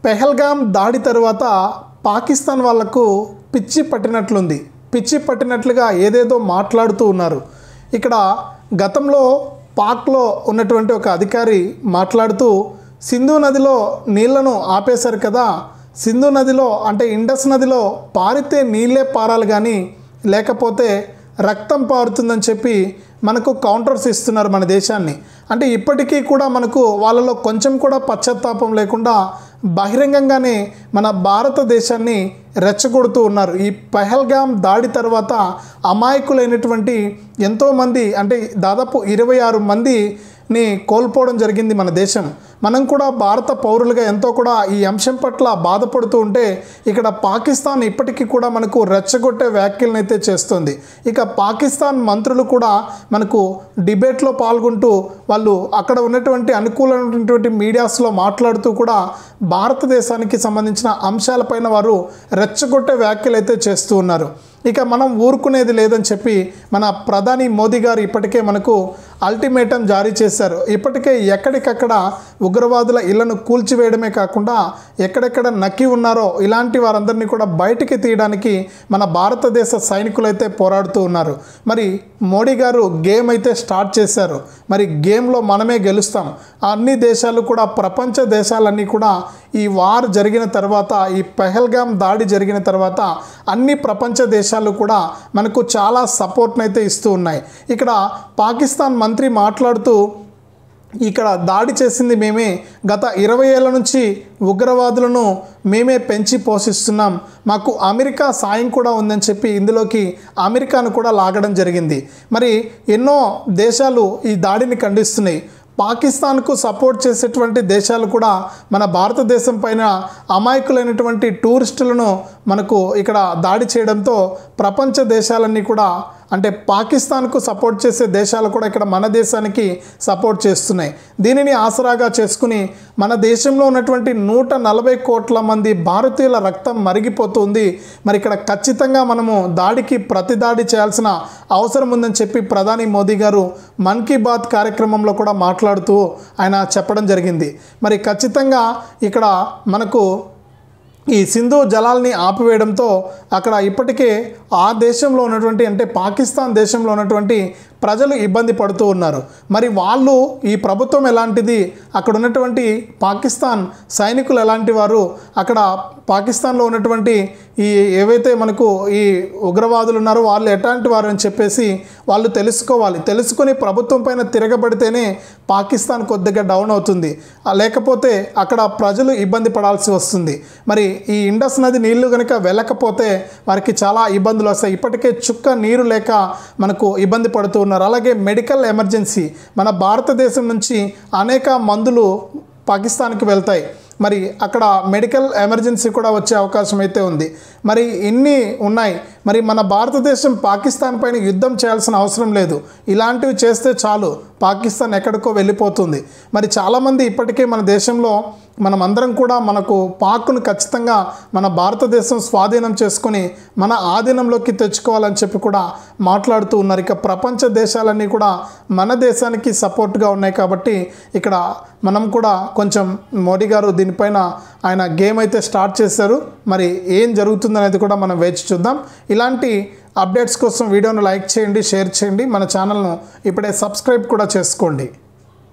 పెహల్గామ్ దాడి తర్వాత పాకిస్తాన్ వాళ్లకు పిచ్చి పట్టినట్లుంది. పిచ్చి పట్టినట్లుగా ఏదేదో మాట్లాడుతూ ఉన్నారు. ఇక్కడ గతంలో పాక్లో ఉన్నటువంటి ఒక అధికారి మాట్లాడుతూ సింధు నదిలో నీళ్లను ఆపేశారు కదా, సింధు నదిలో అంటే ఇండస్ నదిలో పారితే నీళ్ళే పారాలి కానీ లేకపోతే రక్తం పారుతుందని చెప్పి మనకు కౌంటర్స్ ఇస్తున్నారు మన దేశాన్ని. అంటే ఇప్పటికీ కూడా మనకు వాళ్ళలో కొంచెం కూడా పశ్చాత్తాపం లేకుండా బహిరంగంగానే మన భారతదేశాన్ని రెచ్చగొడుతూ ఉన్నారు. ఈ పెహల్గామ్ దాడి తర్వాత అమాయకులైనటువంటి ఎంతోమంది అంటే దాదాపు 26 మందిని కోల్పోవడం జరిగింది మన దేశం. మనం కూడా భారత పౌరులుగా ఎంతో కూడా ఈ అంశం పట్ల బాధపడుతూ ఉంటే ఇక్కడ పాకిస్తాన్ ఇప్పటికీ కూడా మనకు రెచ్చగొట్టే వ్యాఖ్యలను అయితే చేస్తుంది. ఇక పాకిస్తాన్ మంత్రులు కూడా మనకు డిబేట్లో పాల్గొంటూ వాళ్ళు అక్కడ ఉన్నటువంటి అనుకూలమైనటువంటి మీడియాస్లో మాట్లాడుతూ కూడా భారతదేశానికి సంబంధించిన అంశాలపైన వారు రెచ్చగొట్టే వ్యాఖ్యలు అయితే చేస్తూ ఉన్నారు. ఇక మనం ఊరుకునేది లేదని చెప్పి మన ప్రధాని మోదీ గారు ఇప్పటికే మనకు అల్టిమేటం జారీ చేశారు. ఇప్పటికే ఎక్కడికక్కడ ఉగ్రవాదుల ఇళ్లను కూల్చివేయడమే కాకుండా ఎక్కడెక్కడ నక్కి ఉన్నారో ఇలాంటి వారందరినీ కూడా బయటికి తీయడానికి మన భారతదేశ సైనికులైతే పోరాడుతూ ఉన్నారు. మరి మోడీ గారు గేమ్ అయితే స్టార్ట్ చేశారు. మరి గేమ్లో మనమే గెలుస్తాం. అన్ని దేశాలు కూడా ప్రపంచ దేశాలన్నీ కూడా ఈ వార్ జరిగిన తర్వాత ఈ పెహల్గామ్ దాడి జరిగిన తర్వాత అన్ని ప్రపంచ దేశాలు కూడా మనకు చాలా సపోర్ట్ని అయితే ఇస్తూ ఉన్నాయి. ఇక్కడ పాకిస్తాన్ మంత్రి మాట్లాడుతూ ఇక్కడ దాడి చేసింది మేమే, గత 20 ఏళ్ల నుంచి ఉగ్రవాదులను మేమే పెంచి పోషిస్తున్నాం, మాకు అమెరికా సాయం కూడా ఉందని చెప్పి ఇందులోకి అమెరికాను కూడా లాగడం జరిగింది. మరి ఎన్నో దేశాలు ఈ దాడిని ఖండిస్తున్నాయి. పాకిస్తాన్కు సపోర్ట్ చేసేటువంటి దేశాలు కూడా మన భారతదేశం పైన అమాయకులైనటువంటి టూరిస్టులను మనకు ఇక్కడ దాడి చేయడంతో ప్రపంచ దేశాలన్నీ కూడా అంటే పాకిస్తాన్కు సపోర్ట్ చేసే దేశాలు కూడా ఇక్కడ మన దేశానికి సపోర్ట్ చేస్తున్నాయి. దీనిని ఆసరాగా చేసుకుని మన దేశంలో ఉన్నటువంటి 140 కోట్ల మంది భారతీయుల రక్తం మరిగిపోతుంది. మరి ఇక్కడ ఖచ్చితంగా మనము దాడికి ప్రతిదాడి చేయాల్సిన అవసరం ఉందని చెప్పి ప్రధాని మోదీ గారు మన్ కీ బాత్ కార్యక్రమంలో కూడా మాట్లాడుతూ ఆయన చెప్పడం జరిగింది. మరి ఖచ్చితంగా ఇక్కడ మనకు ఈ సింధు జలాల్ని ఆపివేయడంతో అక్కడ ఇప్పటికే ఆ దేశంలో ఉన్నటువంటి అంటే పాకిస్తాన్ దేశంలో ఉన్నటువంటి ప్రజలు ఇబ్బంది పడుతూ ఉన్నారు. మరి వాళ్ళు ఈ ప్రభుత్వం ఎలాంటిది, అక్కడ ఉన్నటువంటి పాకిస్తాన్ సైనికులు ఎలాంటి వారు, అక్కడ పాకిస్తాన్లో ఉన్నటువంటి ఈ ఏవైతే మనకు ఈ ఉగ్రవాదులు ఉన్నారో వాళ్ళు ఎలాంటి వారు అని చెప్పేసి వాళ్ళు తెలుసుకోవాలి. తెలుసుకొని ప్రభుత్వం పైన తిరగబడితేనే పాకిస్తాన్ కొద్దిగా డౌన్ అవుతుంది, లేకపోతే అక్కడ ప్రజలు ఇబ్బంది పడాల్సి వస్తుంది. మరి ఈ ఇండస్ నది నీళ్లు కనుక వెళ్ళకపోతే వారికి చాలా ఇబ్బందులు వస్తాయి. ఇప్పటికే చుక్క నీరు లేక మనకు ఇబ్బంది పడుతూ ఉన్నారు. అలాగే మెడికల్ ఎమర్జెన్సీ, మన భారతదేశం నుంచి అనేక మందులు పాకిస్తాన్కి వెళ్తాయి. మరి అక్కడ మెడికల్ ఎమర్జెన్సీ కూడా వచ్చే అవకాశం అయితే ఉంది. మరి ఇన్ని ఉన్నాయి. మరి మన భారతదేశం పాకిస్తాన్ పైన యుద్ధం చేయాల్సిన అవసరం లేదు. ఇలాంటివి చేస్తే చాలు పాకిస్తాన్ ఎక్కడికో వెళ్ళిపోతుంది. మరి చాలామంది ఇప్పటికే మన దేశంలో మనమందరం కూడా మనకు పాక్ను ఖచ్చితంగా మన భారతదేశం స్వాధీనం చేసుకొని మన ఆధీనంలోకి తెచ్చుకోవాలని చెప్పి కూడా మాట్లాడుతూ ఉన్నారు. ఇక ప్రపంచ దేశాలన్నీ కూడా మన దేశానికి సపోర్ట్గా ఉన్నాయి. కాబట్టి ఇక్కడ మనం కూడా కొంచెం మోడీ గారు దీనిపైన ఆయన గేమ్ అయితే స్టార్ట్ చేశారు. మరి ఏం జరుగుతుందనేది కూడా మనం వేచి చూద్దాం. ఇలాంటి అప్డేట్స్ కోసం వీడియోను లైక్ చేయండి, షేర్ చేయండి, మన ఛానల్ను ఇప్పుడే సబ్స్క్రైబ్ కూడా చేసుకోండి.